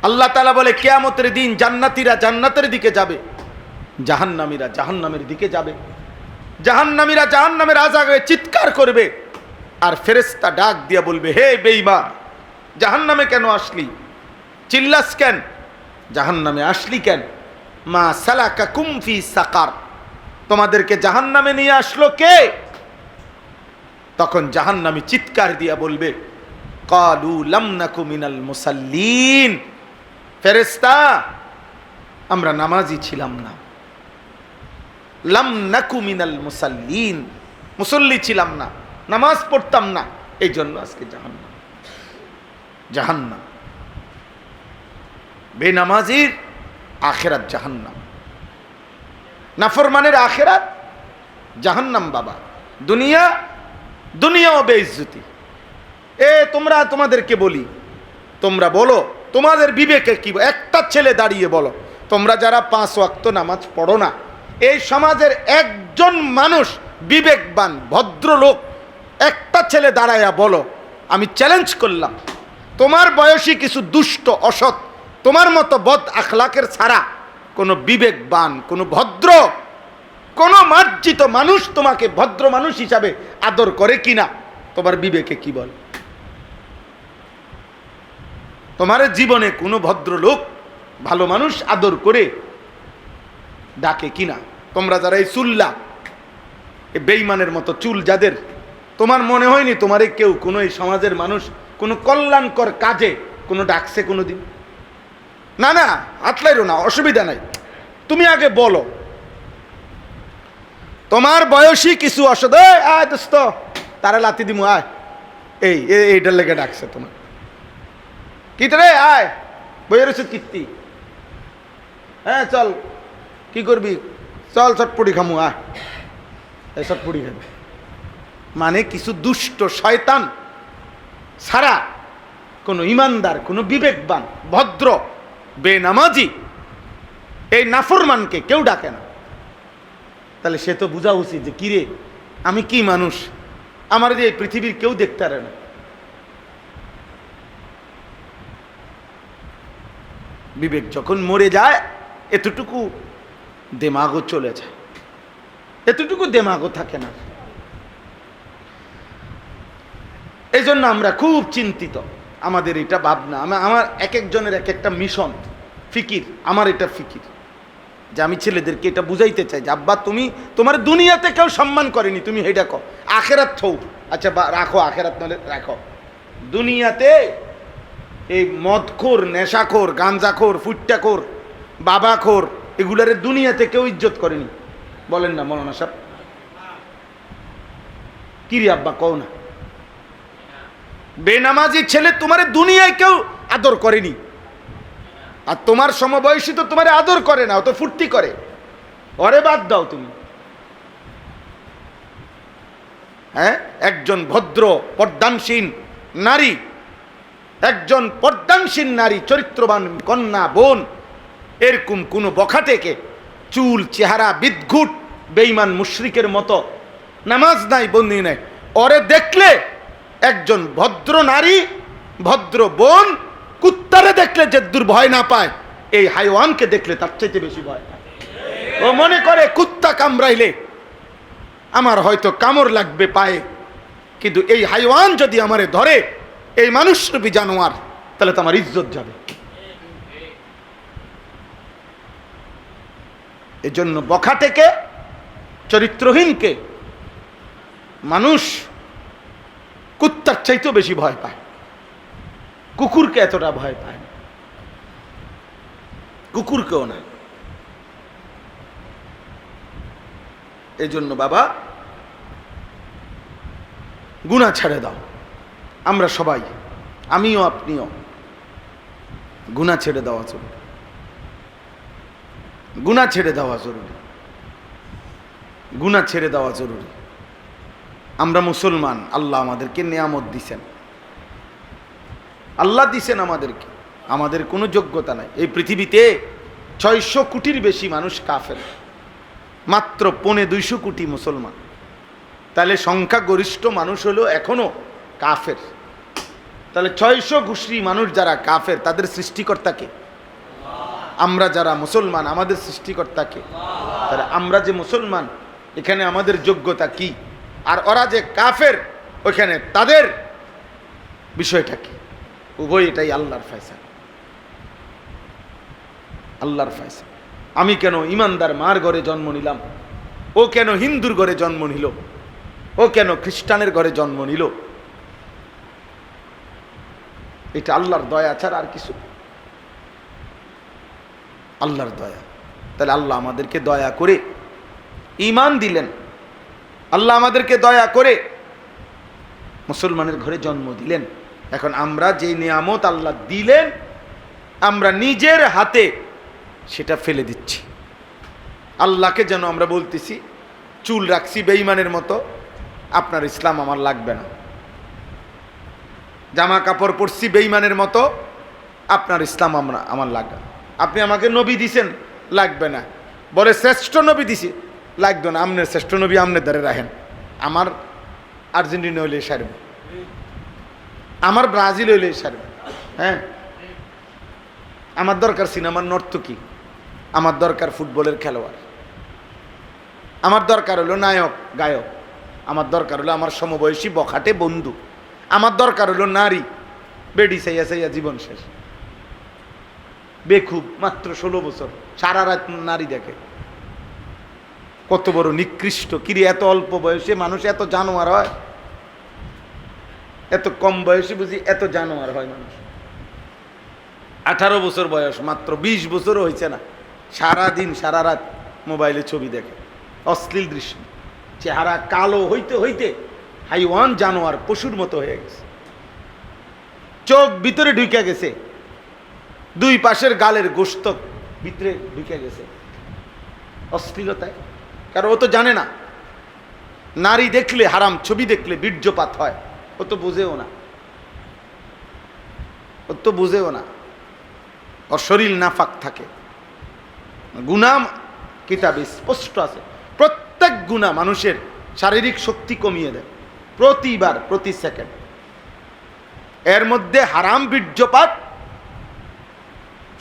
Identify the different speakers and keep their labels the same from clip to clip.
Speaker 1: আল্লাহ তাআলা বলে কিয়ামতের দিন জান্নাতীরা জান্নাতের দিকে যাবে, জাহান্নামীরা জাহান্নামের দিকে যাবে। জাহান্নামীরা জাহান্নামের আযাবে চিৎকার করবে, আর ফেরেশতা ডাক দিয়া বলবে, হে বেঈমান, জাহান্নামে কেন আসলি? চিল্লাস কেন? জাহান্নামে আসলি কেন? মা সালাকাকুম ফি সাকার, তোমাদেরকে জাহান্নামে নিয়ে আসলো কে? তখন জাহান্নামী চিৎকার দিয়া বলবে, ক্বালু লাম নাকু মিনাল মুসাল্লিন, ফেরেশতা আমরা নামাজি ছিলাম না। লাম নাকু মিনাল মুসাল্লিন, মুসল্লি ছিলাম না, নামাজ পড়তাম না, এই জন্য আজকে জাহান্নাম। জাহান্নাম বেনামাজির আখিরাত জাহান্নাম, নাফরমানের আখিরাত জাহান্নাম। বাবা দুনিয়া, দুনিয়াও বেইজ্জতি। তোমরা, তোমাদেরকে বলি, তোমরা বলো তোমাদের বিবেকে কি? একটা ছেলে দাঁড়িয়ে বলো, তোমরা যারা 5 ওয়াক্ত নামাজ পড়ো না, এই সমাজের একজন মানুষ বিবেকবান ভদ্রলোক, একটা ছেলে দাঁড়াইয়া বলো, আমি চ্যালেঞ্জ করলাম, তোমার বয়সী কিছু দুষ্ট অসৎ তোমার মতো বদ আখলাকের ছাড়া কোনো বিবেকবান, কোনো ভদ্র, কোনো মার্জিত মানুষ তোমাকে ভদ্র মানুষ হিসাবে আদর করে কিনা? তোমার বিবেকে কি বল? তোমার জীবনে কোনো ভদ্রলোক, ভালো মানুষ আদর করে ডাকে কিনা? তোমরা যারা এই চুল্লা, এই বেঈমানের মতো চুল যাদের, তোমার মনে হয়নি তোমারে কেউ কোনো এই সমাজের মানুষ কোনো কল্যাণকর কাজে কোনো ডাকছে কোনো দিন? না না, আতলাইরো না, অসুবিধা নাই, তুমি আগে বলো। তোমার বয়সী কিছু অসদ, আয় দোস্ত তারা লাতি দিমু, আয়, এইটার লেগে ডাকছে তোমার। কি রে, আয় বইয়ের ওষুধ কীর্তি, হ্যাঁ চল, কি করবি, চল চটপটি খামু, আয়, এই চটপটি খাবি। মানে কিছু দুষ্ট শয়তান ছাড়া কোনো ইমানদার, কোনো বিবেকবান, ভদ্র, বেনামাজি এই নাফরমানকে কেউ ডাকে না। তাহলে সে তো বোঝা উচিত যে কিরে, আমি কি মানুষ, আমার যে এই পৃথিবীর কেউ দেখতে পারে না। বিবেক যখন মরে যায়, এতটুকু দেমাগও চলে যায়, এতটুকু দেমাগও থাকে না। এই জন্য আমরা খুব চিন্তিত, আমাদের এটা ভাবনা, আমার এক একজনের এক একটা মিশন, ফিকির। আমার এটা ফিকির যে আমি ছেলেদেরকে এটা বুঝাইতে চাই যে আব্বা, তুমি, তোমার দুনিয়াতে কেউ সম্মান করেনি, তুমি হেডা কো, আখেরাত থৌ, আচ্ছা রাখো, আখেরাত নলে রাখো। দুনিয়াতে এই মদখোর, নেশাখোর, গাঞ্জাখোর, ফুট্টাখোর, বাবাখোর, এগুলার দুনিয়াতে কেউ ইজ্জত করেনি, বলেন না মৌলানা সাহেব? কিরে আব্বা কও না? বেনামাজি ছেলে তোমার দুনিয়ায় কেউ আদর করেনি, আর তোমার সমবয়সী তো তোমার আদর করে না, ও তো ফুর্তি করে, ওরে বাদ দাও তুমি। হ্যাঁ, একজন ভদ্র পর্দানসীন নারী, একজন পর্দানসীন নারী, চরিত্রবান কন্যা, বোন, এরকম কোনো বখাটেকে, চুল চেহারা বিদঘুট বেঈমান মুশরিকের মতো, নামাজ নাই, বন্দি নাই, ওরে দেখলে একজন ভদ্র নারী, ভদ্র বোন, কুত্তারে দেখলে যে দূর ভয় না পায়, এই হাইওয়ানকে দেখলে তার চাইতে বেশি ভয় পায়। ও মনে করে কুত্তা কামড়াইলে আমার হয়তো কামড় লাগবে পায়ে, কিন্তু এই হাইওয়ান যদি আমারে ধরে, এই মানুষরূপী জানোয়ার, তাহলে তো আমার ইজ্জত যাবে। এই জন্য বখাটেকে, চরিত্রহীনকে মানুষ কুত্তার চাইতেও বেশি ভয় পায়, কুকুরকে এতটা ভয় পায় না, কুকুরকেও না। এই জন্য বাবা, গুনাহ ছেড়ে দাও। আমরা সবাই, আমিও আপনিও, গুনাহ ছেড়ে দেওয়া জরুরি, গুনাহ ছেড়ে দেওয়া জরুরি, গুনাহ ছেড়ে দেওয়া জরুরি। আমরা মুসলমান, আল্লাহ আমাদেরকে নিয়ামত দিছেন, আল্লাহ দিছেন আমাদেরকে, আমাদের কোনো যোগ্যতা নাই। এই পৃথিবীতে 600 কোটির বেশি মানুষ কাফের, মাত্র 250 কোটি মুসলমান। তাহলে সংখ্যাগরিষ্ঠ মানুষ হলো এখনো কাফের। তাহলে 600 ঘুষরি মানুষ যারা কাফের, তাদের সৃষ্টিকর্তাকে? আমরা যারা মুসলমান, আমাদের সৃষ্টিকর্তাকে? তাহলে আমরা যে মুসলমান, এখানে আমাদের যোগ্যতা কি? আর ওরা যে কাফের, ওইখানে তাদের বিষয়টা কি? উভয় এটাই আল্লাহর ফয়সালা, আল্লাহর ফয়সালা। আমি কেন ইমানদার মার ঘরে জন্ম নিলাম, ও কেন হিন্দুর ঘরে জন্ম নিল, ও কেন খ্রিস্টানের ঘরে জন্ম নিল, এটা আল্লাহর দয়া ছাড়া আর কিছু, আল্লাহর দয়া। তাহলে আল্লাহ আমাদেরকে দয়া করে ঈমান দিলেন, আল্লাহ আমাদেরকে দয়া করে মুসলমানের ঘরে জন্ম দিলেন। এখন আমরা যে নিয়ামত আল্লাহ দিলেন, আমরা নিজের হাতে সেটা ফেলে দিচ্ছি। আল্লাহকে যেন আমরা বলতেছি, চুল রাখছি বেঈমানের মতো, আপনার ইসলাম আমার লাগবে না। জামা কাপড় পরছি বেঈমানের মতো, আপনার ইসলাম আমার লাগবে না। আপনি আমাকে নবী দিছেন, লাগবে না। বলে শ্রেষ্ঠ নবী দিছি, লাগবে না। আমনের শ্রেষ্ঠ নবী আমনের দ্বারে রাখেন, আমার আর্জেন্টিনা হইলে সারবে, আমার ব্রাজিল হইলে সারবে। হ্যাঁ, আমার দরকার সিনেমার নর্তকী, আমার দরকার ফুটবলের খেলোয়াড়, আমার দরকার হলো নায়ক গায়ক, আমার দরকার হলো আমার সমবয়সী বখাটে বন্ধু, আমার দরকার হলো নারী, বেডি চাইয়া চাইয়া জীবন শেষ, বেখুব, মাত্র 16 বছর, সারা রাত নারী দেখে। কত বড় নিকৃষ্ট! কিরে, এত অল্প বয়সে মানুষ এত জানোয়ার হয়? এত কম বয়সে বুঝি এত জানোয়ার হয় মানুষ? 18 বছর বয়স, মাত্র 20 বছরও হয়েছে না, সারাদিন সারা রাত মোবাইলে ছবি দেখে, অশ্লীল দৃশ্য, চেহারা কালো হইতে হইতে হাইওয়ান, জানোয়ার, পশুর মতো হয়ে গেছে, চোখ ভিতরে ঢুকে গেছে, দুই পাশের গালের গোশত ভিতরে ঢুকে গেছে অশ্লীলতায়। কারণ ও তো জানে না নারী দেখলে হারাম, ছবি দেখলে বীর্যপাত হয়, ও তো বুঝেও না, ও তো বুঝেও না। ওর শরীর নাফাক থাকে। গুনাহ কিতাবে স্পষ্ট আছে, প্রত্যেক গুনাহ মানুষের শারীরিক শক্তি কমিয়ে দেয়, প্রতিবার, প্রতি সেকেন্ড। এর মধ্যে হারাম বীর্যপাত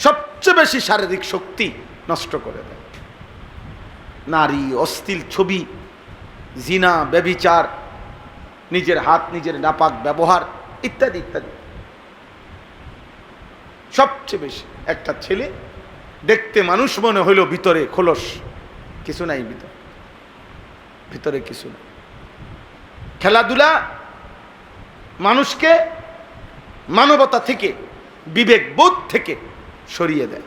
Speaker 1: সবচেয়ে বেশি শারীরিক শক্তি নষ্ট করে দেয়। নারী, অশ্লীল ছবি, জিনা, ব্যভিচার, নিজের হাত নিজের নাপাক ব্যবহার, ইত্যাদি ইত্যাদি। সবচেয়ে বেশি একটা ছেলে দেখতে মানুষ মনে হইল, ভিতরে খোলস, কিছু নাই, ভিতরে কিছু নাই। খেলাধুলা মানুষকে মানবতা থেকে, বিবেক বোধ থেকে সরিয়ে দেয়।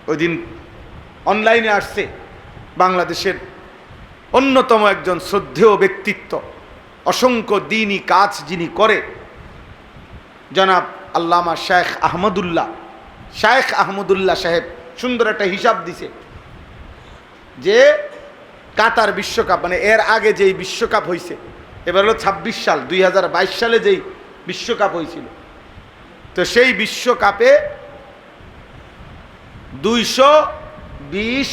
Speaker 1: ওই দিন অনলাইনে আসছে বাংলাদেশের অন্যতম একজন শ্রদ্ধেয় ব্যক্তিত্ব, অসংখ্য দ্বীনি কাজ যিনি করে, জনাব আল্লামা শেখ আহমদুল্লাহ সাহেব সুন্দর একটা হিসাব দিছে যে কাতার বিশ্বকাপ, মানে এর আগে যেই বিশ্বকাপ হয়েছে, এবার হলো 26 সাল, 2022 সালে যেই বিশ্বকাপ হয়েছিল, তো সেই বিশ্বকাপে $220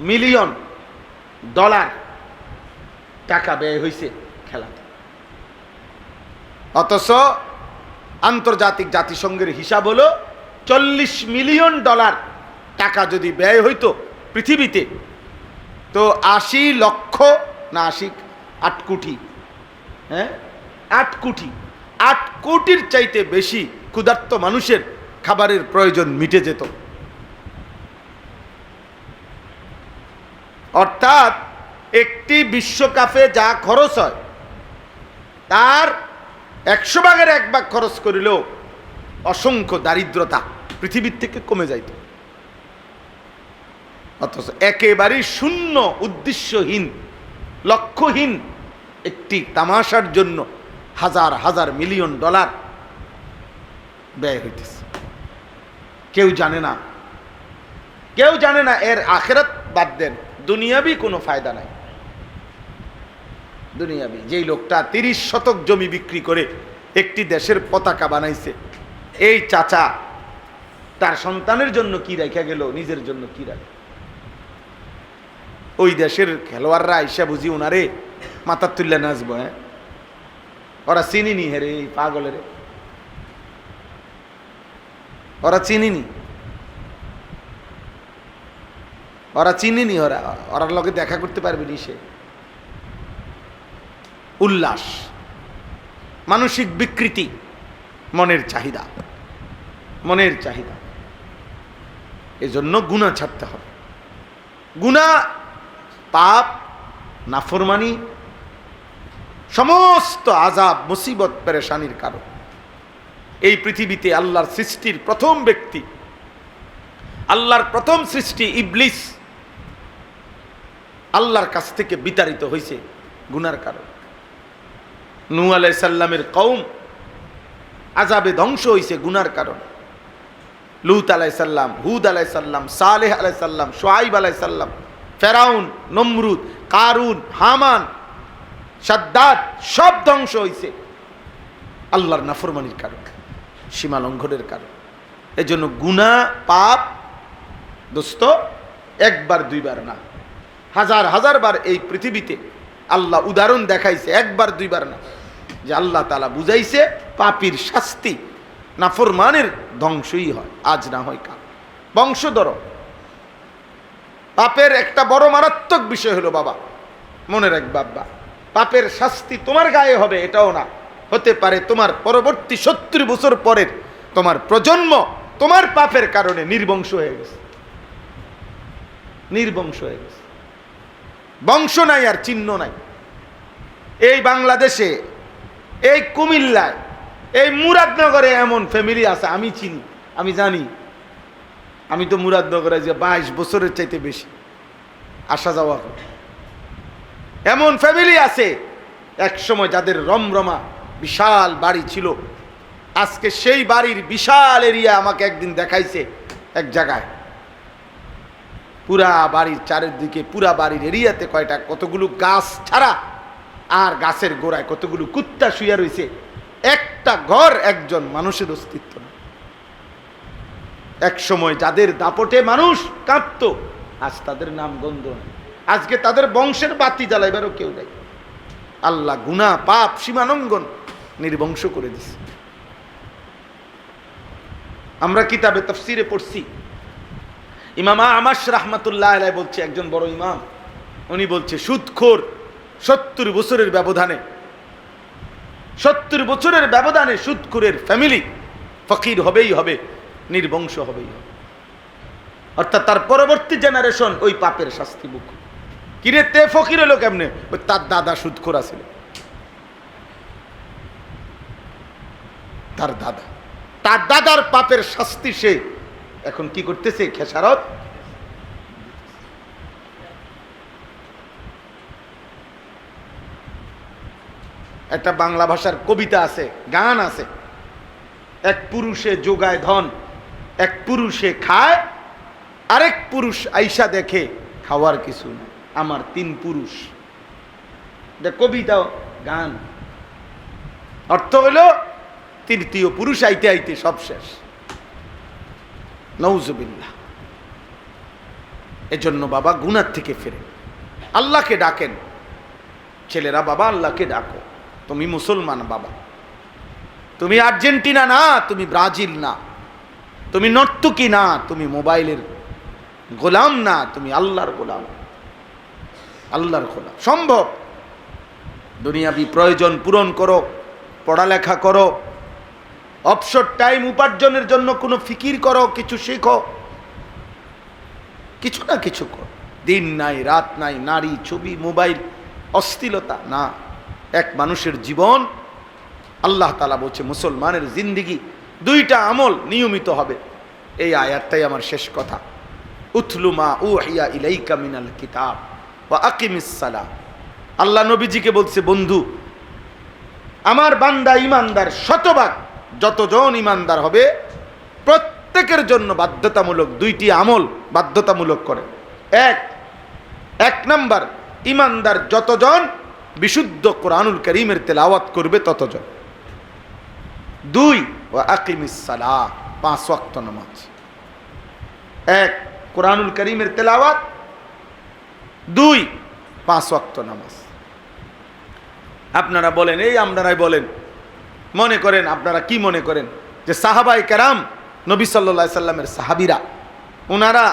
Speaker 1: মিলিয়ন টাকা ব্যয় হয়েছে খেলাতে। অথচ আন্তর্জাতিক জাতিসংঘের হিসাব হলো $40 মিলিয়ন টাকা যদি ব্যয় হইতো পৃথিবীতে, তো 80 লক্ষ না 8 কোটি, হ্যাঁ 8 কোটি, 8 কোটির চাইতে বেশি ক্ষুধার্ত মানুষের খাবারের প্রয়োজন মিটে যেত। অর্থাৎ একটি বিশ্বকাপে যা খরচ হয় তার 100 ভাগের 1 ভাগ খরচ করিলেও অসংখ্য দারিদ্রতা পৃথিবীর থেকে কমে যাইত। অথচ একেবারেই শূন্য, উদ্দেশ্যহীন, লক্ষ্যহীন একটি তামাশার জন্য হাজার হাজার মিলিয়ন ডলার ব্যয় হইতেছে। কেউ জানে না, কেউ জানে না এর আখিরাত বাদ দেন, দুনিয়াবি কোনো ফায়দা নাই। দুনিয়াবি, যেই লোকটা 30 শতক জমি বিক্রি করে একটি দেশের পতাকা বানাইছে, এই চাচা তার সন্তানের জন্য কি রেখে গেল, নিজের জন্য কি রাখে? ওই দেশের খেলোয়াড়রা আইসা বুঝি ওনারে মাথা তুললে নাচবো। হ্যাঁ, ওরা চিনিনি হেরে এই পাগলের, ওরা চিনিনি, ওরা চিনিনি, ওরার লগে দেখা করতে পারবে নি সে। উল্লাস, মানসিক বিকৃতি, মনের চাহিদা, মনের চাহিদা। এজন্য গুনাহ ছাড়তে হবে। গুনাহ, পাপ, নাফরমানি সমস্ত আযাব, মুসিবত, পেরেশানির কারণ। এই পৃথিবীতে আল্লাহর সৃষ্টির প্রথম ব্যক্তি, আল্লাহর প্রথম সৃষ্টি ইবলিস আল্লাহর কাছ থেকে বিতাড়িত হয়েছে গুনার কারণ। নূহ আলাইহিস সালামের কওম আযাবে ধ্বংস হয়েছে গুনার কারণ। লূত আলাইহিস সালাম, হুদ আলাইহিস সালাম, সালেহ আলাইহিস সালাম, শুআয়ব আলাইহিস সালাম, ফেরাউন, নমরুদ, কারুন, হামান, শাদ্দাদ সব ধ্বংস হয়েছে আল্লাহর নাফরমানির কারণ, সীমা লঙ্ঘনের কারণ। এজন্য গুনাহ, পাপ দোস্ত একবার দুইবার না, হাজার হাজার বার এই পৃথিবীতে আল্লাহ উদাহরণ দেখাইছে, একবার দুইবার না, যে আল্লাহ তাআলা বুঝাইছে পাপীর শাস্তি, নাফরমানের ধ্বংসই হয়, আজ না হয় কাল। বংশধর পাপের একটা বড় মারাত্মক বিষয় হলো বাবা, মনে রাখ বাবা, পাপের শাস্তি তোমার গায়ে হবে এটাও না, হতে পারে তোমার পরবর্তী 70 বছর পরের তোমার প্রজন্ম তোমার পাপের কারণে নির্বংশ হয়ে গেছে, নির্বংশ হয়ে গেছে, বংশ নাই আর চিহ্ন নাই। এই বাংলাদেশে, এই কুমিল্লায়, এই মুরাদনগরে এমন ফ্যামিলি আছে আমি চিনি, আমি জানি। আমি তো মুরাদনগরে যে 22 বছরের চাইতে বেশি আসা যাওয়া করে। এমন ফ্যামিলি আছে এক সময় যাদের রমরমা বিশাল বাড়ি ছিল, আজকে সেই বাড়ির বিশাল এরিয়া আমাকে একদিন দেখাইছে এক জায়গায়, পুরা বাড়ির চারিদিকে, পুরা বাড়ির এরিয়াতে কয়টা কতগুলো গাছ ছাড়া, আর গাছের গোড়ায় কতগুলো কুত্তা শুয়ে রয়েছে, একটা ঘর, একজন মানুষের অস্তিত্ব না। এক সময় যাদের দাপটে মানুষ কাঁপত, আজ তাদের নাম গন্ধ নেই, আজকে তাদের বংশের বাতি জ্বালাইবারও কেউ নেই। আল্লাহ গুনাহ, পাপ, সীমালঙ্ঘন নির্বংশ করে দিছে। আমরা কিতাবে তাফসিরে পড়ছি, ইমাম আমাশ রাহমাতুল্লাহ আলাইহি বলছে, একজন বড় ইমাম, উনি বলছে সুদখোর 70 বছরের ব্যবধানে, 70 বছরের ব্যবধানে সুদখোরের ফ্যামিলি ফকির হবেই হবে, নির্বংশ হবেই হবে। অর্থাৎ তার পরবর্তী জেনারেশন ওই পাপের শাস্তি মুখ। কিরে তে ফকির হলো কেমনে? ওই তার দাদা সুদখোর আছিল, তার দাদা, তার দাদার পাপের শাস্তি সে এখন কি করতেছে? খেসারত। একটা বাংলা ভাষার কবিতা আছে, গান আছে, এক পুরুষে যোগায় ধন, এক পুরুষে খায়, আরেক পুরুষ আইসা দেখে খাওয়ার কিছু না, আমার 3 পুরুষ। এটা কবিতা, গান। অর্থ হইল তৃতীয় পুরুষ আইতে আইতে সব শেষ। নাউজুবিল্লাহ। এজন্য বাবা গুনাহ থেকে ফিরে আল্লাহকে ডাকেন। ছেলেরা বাবা আল্লাহকে ডাকো। তুমি মুসলমান বাবা, তুমি আর্জেন্টিনা না, তুমি ব্রাজিল না, তুমি নর্তকী না, তুমি মোবাইলের গোলাম না, তুমি আল্লাহর গোলাম, আল্লাহর গোলাম। সম্ভব। দুনিয়াবি প্রয়োজন পূরণ করো, পড়ালেখা করো, অবসর টাইম উপার্জনের জন্য কোনো ফিকির করো, কিছু শেখো, কিছু না কিছু করো। দিন নাই রাত নাই, নারী, ছবি, মোবাইল, অস্থিরতা না। এক মানুষের জীবন, আল্লাহ তাআলা বলছে মুসলমানের জিন্দিগি 2টা আমল নিয়মিত হবে। এই আয়াতটাই আমার শেষ কথা। উতলু মা উহিয়া ইলাইকা মিনাল কিতাব ওয়া আকিমিস সালাহ। আল্লাহ নবীজিকে বলছে, বন্ধু আমার বান্দা ইমানদার, শতভাগ যতজন ইমানদার হবে প্রত্যেকের জন্য বাধ্যতামূলক 2টি আমল বাধ্যতামূলক করে। এক নাম্বার, ইমানদার যতজন বিশুদ্ধ কোরআনুল কারীমের তেলাওয়াত করবে ততজন। 2, ওয়া আকিমিস সালাহ, 5 ওয়াক্ত নামাজ। 1, কোরআনুল কারীমের তেলাওয়াত, 2, 5 ওয়াক্ত নামাজ। আপনারা বলেন, এই আপনারাই বলেন, মনে করেন, আপনারা কি মনে করেন যে সাহাবায়ে কেরাম, নবী সাল্লাল্লাহু আলাইহি সাল্লামের সাহাবীরা, ওনারা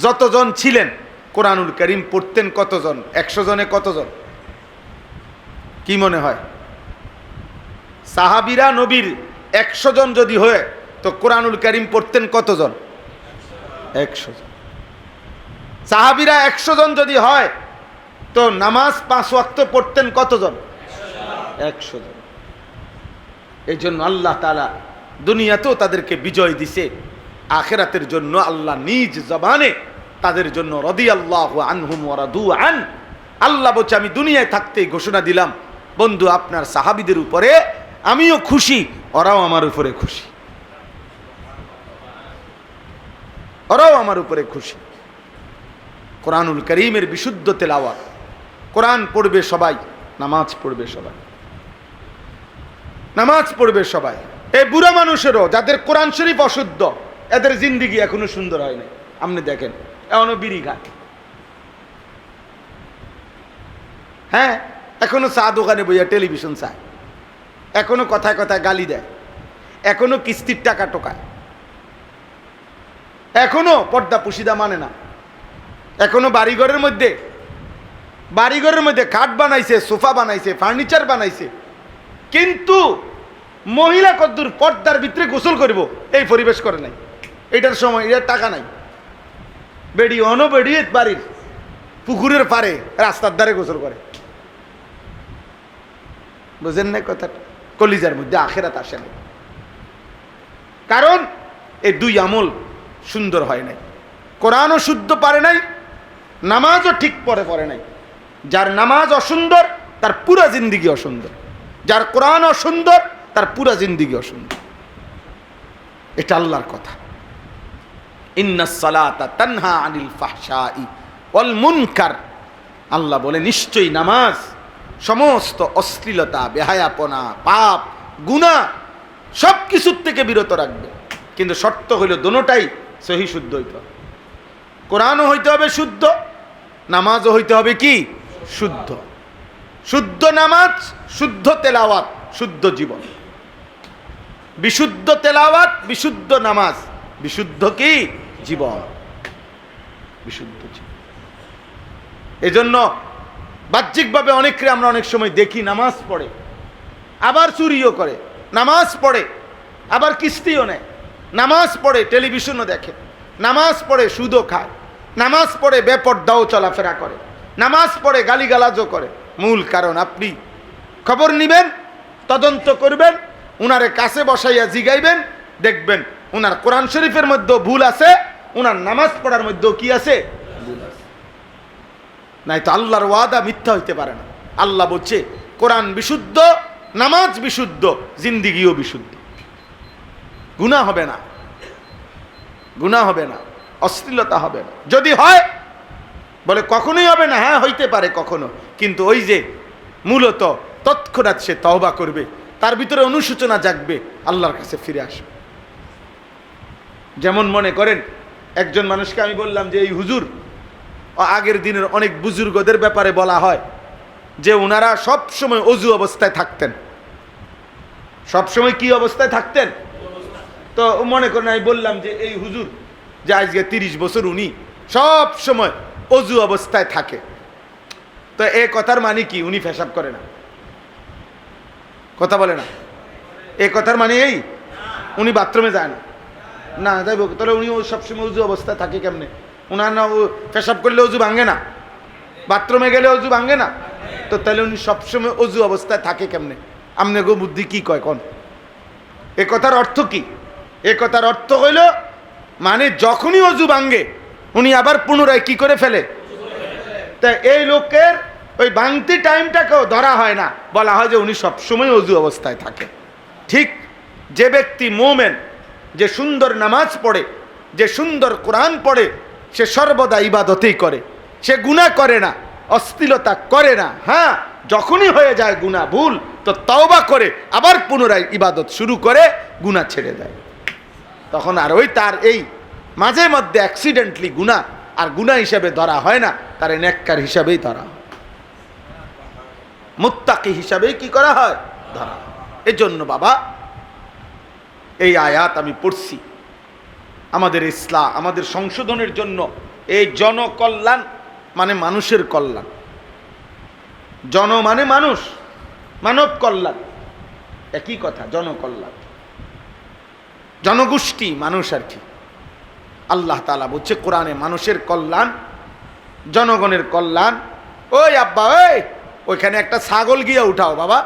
Speaker 1: যতজন ছিলেন কোরআনুল কারীম পড়তেন কতজন? 100 জনে কতজন? কি মনে হয়? সাহাবীরা নবীর 100 জন যদি হয় তো কোরআনুল কারীম পড়তেন কতজন? 100 জন। সাহাবীরা 100 জন যদি হয় তো নামাজ 5 ওয়াক্ত পড়তেন কতজন? 100 জন। এই জন্য আল্লাহ তাআলা দুনিয়াতেও তাদেরকে বিজয় দিছে, আখিরাতের জন্য আল্লাহ নিজ জবানে তাদের জন্য রাদিয়াল্লাহু আনহুম ওয়া রাদু আন, আল্লাহ বলছে আমি দুনিয়ায় থাকতেই ঘোষণা দিলাম, বন্ধু আপনার সাহাবীদের উপরে আমিও খুশি, ওরাও আমার উপরে খুশি, ওরাও আমার উপরে খুশি। কোরআনুল কারীমের বিশুদ্ধ তেলাওয়াত, কোরআন পড়বে সবাই, নামাজ পড়বে সবাই, নামাজ পড়বে সবাই। এই বুড়া মানুষেরও যাদের কোরআন শরীফ অশুদ্ধ, এদের জিন্দিগি এখনো সুন্দর হয়নি। আপনি দেখেন এখনো বিড়ি খায়, হ্যাঁ, এখনো চা দোকানে বইয়া টেলিভিশন চায়, এখনো কথায় কথায় গালি দেয়, এখনো কিস্তির টাকা টোকায়, এখনো পর্দা পুশিদা মানে না, এখনো বাড়িঘরের মধ্যে খাট বানাইছে, সোফা বানাইছে, ফার্নিচার বানাইছে, কিন্তু মহিলা কদ্দুর পর্দার ভিতরে গোসল করব এই পরিবেশ করে নাই, এটার সময়, এটার টাকা নাই। বেড়ি বেড়িয়ে বাড়ির পুকুরের পারে রাস্তার ধারে গোসল করে, বুঝেন না কথাটা? কলিজার মধ্যে আখিরাত আসে না, কারণ এই দুই আমল সুন্দর হয় নাই। কোরআনও শুদ্ধ পারে নাই, নামাজও ঠিক পড়ে নাই। যার নামাজ অসুন্দর তার পুরা জিন্দিগি অসুন্দর, যার কোরআন অসুন্দর তার পুরা জিন্দিগি অসুন্দর। এটা আল্লাহর কথা। ইন্নাস সালাতা তানহা আনিল ফাহশাই ওয়াল মুনকার, আল্লাহ বলে নিশ্চয়ই নামাজ সমস্ত অশ্লীলতা, বেহায়াপনা, পাপ, গুনাহ সব কিছুর থেকে বিরত রাখবে, কিন্তু শর্ত হইল দোনোটাই সহি শুদ্ধ হইতে হবে। কোরআনও হইতে হবে শুদ্ধ, নামাজও হইতে হবে কি শুদ্ধ। শুদ্ধ নামাজ, শুদ্ধ তেলাওয়াত, শুদ্ধ জীবন। বিশুদ্ধ তেলাওয়াত, বিশুদ্ধ নামাজ, বিশুদ্ধ কি জীবন, বিশুদ্ধ জীবন। এজন্য বাহ্যিকভাবে অনেককে আমরা অনেক সময় দেখি নামাজ পড়ে আবার চুরিও করে, নামাজ পড়ে আবার কিস্তিও নেয়, নামাজ পড়ে টেলিভিশনও দেখে, নামাজ পড়ে সুদও খায়, নামাজ পড়ে বেপরদাও চলাফেরা করে, নামাজ পড়ে গালিগালাজও করে। মূল কারণ আপনি খবর নিবেন, তদন্ত করবেন, উনারে কাছে বসাইয়া জিগাইবেন, দেখবেন উনার কোরআন শরীফের মধ্যেও ভুল আছে, উনার নামাজ পড়ার মধ্যেও কি আছে, ভুল আছে। নাই তো আল্লাহর ওয়াদা মিথ্যা হইতে পারে না। আল্লাহ বলছে কোরআন বিশুদ্ধ, নামাজ বিশুদ্ধ, জিন্দিগিও বিশুদ্ধ, গুনাহ হবে না, গুনাহ হবে না, অশ্লীলতা হবে না। যদি হয় বলে কখনোই হবে না, হ্যাঁ হইতে পারে কখনো, কিন্তু ওই যে মূলত তৎক্ষণাৎ সে তওবা করবে, তার ভিতরে অনুশোচনা জাগবে, আল্লাহর কাছে ফিরে আসবে। যেমন মনে করেন একজন মানুষকে আমি বললাম যে এই হুজুর, আগের দিনের অনেক বুজুর্গদের ব্যাপারে বলা হয় যে ওনারা সব সময় অজু অবস্থায় থাকতেন। সব সময় কি অবস্থায় থাকতেন? তো মনে করেন আমি বললাম যে এই হুজুর যে আজকে 30 বছর উনি সব সময় অজু অবস্থায় থাকে, তো এই কথার মানে কি উনি পেশাব করে না? কথা বলে না। এই কথার মানে এই উনি বাথরুমে যায় না? না যাইব, তাহলে উনি সবসময় উজু অবস্থায় থাকে কেমনে? উনার না পেশাব করলে অজু ভাঙে না, বাথরুমে গেলে অজু ভাঙে না, তো তাহলে উনি সবসময় অজু অবস্থায় থাকে কেমনে? আমনে গো বুদ্ধি কি কয় কোন? এ কথার অর্থ কি? এ কথার অর্থ হইল মানে যখনই অজু ভাঙে উনি আবার পুনরায় কি করে ফেলে। তা এই লোকের ওই ভাঙতি টাইমটাকেও ধরা হয় না, বলা হয় যে উনি সবসময় অজু অবস্থায় থাকে। ঠিক যে ব্যক্তি মুমিন, যে সুন্দর নামাজ পড়ে, যে সুন্দর কোরআন পড়ে, সে সর্বদা ইবাদতেই করে, সে গুনাহ করে না, অশ্লীলতা করে না। হ্যাঁ, যখনই হয়ে যায় গুনাহ ভুল তো তওবা করে আবার পুনরায় ইবাদত শুরু করে, গুনাহ ছেড়ে দেয়। তখন আর ওই তার এই মাঝে মধ্যে অ্যাক্সিডেন্টলি গুনাহ আর গুনাহ হিসাবে ধরা হয় না, তার নেককার হিসাবেই ধরা হয়। মুত্তাকি হিসাবেই কি করা হয়, ধরা। এজন্য বাবা এই আয়াত আমি পড়ছি আমাদের ইসলাম, আমাদের সংশোধনের জন্য। এই জনকল্যাণ মানে মানুষের কল্যাণ, জন মানে মানুষ, মানব কল্যাণ একই কথা। জনকল্যাণ, জনগোষ্ঠী মানুষ আর কি। আল্লাহ তাআলা বলছে কোরআনে মানুষের কল্যাণ, জনগণের কল্যাণ। ওই আব্বা, ওইখানে একটা ছাগল গিয়া উঠাও বাবা,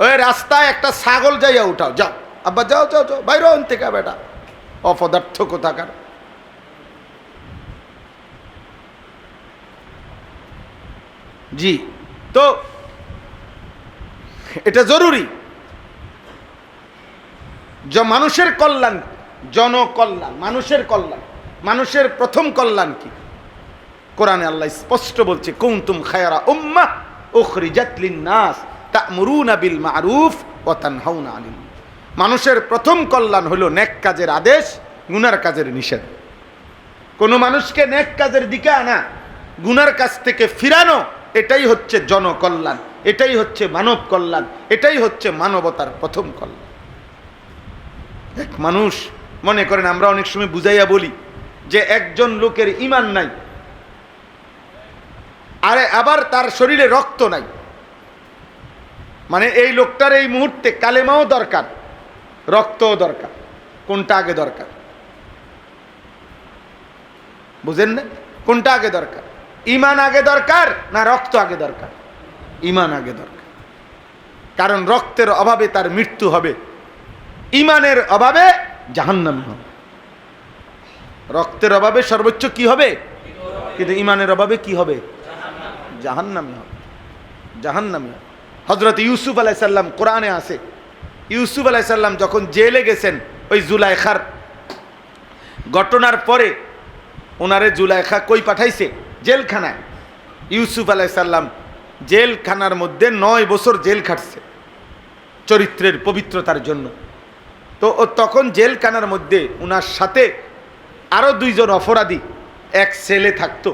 Speaker 1: ওই রাস্তায় একটা ছাগল যাইয়া উঠাও, যাও আব্বা, যাও যাও যাও, বাইরে হন থেকে বেটা, অপদার্থ কোথাকার। জি, তো এটা জরুরি। মানুষের কল্যাণ, জনকল্যাণ, মানুষের কল্যাণ। মানুষের প্রথম কল্যাণ কি? কোরআনে আল্লাহ স্পষ্ট বলছে, কুনতুম খায়রা উম্মাহ উখরিজাত লিন-নাস তা'মুরুনা বিল মা'রুফ ওয়া তানহাউনা আনিল মুনকার। মানুষের প্রথম কল্যাণ হলো নেক কাজের আদেশ, গুনার কাজের নিষেধ। কোন মানুষকে নেক কাজের দিকে আনা, গুনার কাজ থেকে ফিরানো, এটাই হচ্ছে জনকল্যাণ, এটাই হচ্ছে মানব কল্যাণ, এটাই হচ্ছে মানবতার প্রথম কল্যাণ। এক মানুষ, মনে করেন আমরা অনেক সময় বুঝাইয়া বলি যে একজন লোকের ঈমান নাই, আরে আবার তার শরীরে রক্ত নাই, মানে এই লোকটার এই মুহূর্তে কালেমাও দরকার, রক্তও দরকার। কোনটা আগে দরকার? বুঝেন না? কোনটা আগে দরকার? ঈমান আগে দরকার না রক্ত আগে দরকার? ঈমান আগে দরকার। কারণ রক্তের অভাবে তার মৃত্যু হবে, ঈমানের অভাবে জাহান্নামী হবে। রক্তের অভাবে সর্বোচ্চ কি হবে, কিন্তু ঈমানের অভাবে কি হবে? জাহান্নামী হবে, জাহান্নামী হবে। হযরত ইউসুফ আলাইহিস সালাম, কোরআনে আছে, ইউসুফ আলাইহিস সালাম যখন জেলে গেছেন ওই জুলাইখার ঘটনার পরে, ওনারে জুলাইখা কই পাঠাইছে? জেলখানায়। ইউসুফ আলাইহিস সালাম জেলখানার মধ্যে 9 বছর জেল খাটছে চরিত্রের পবিত্রতার জন্য। তো তখন জেলখানার মধ্যে ওনার সাথে আরো 2 জন অপরাধী, এক ছেলে থাকতো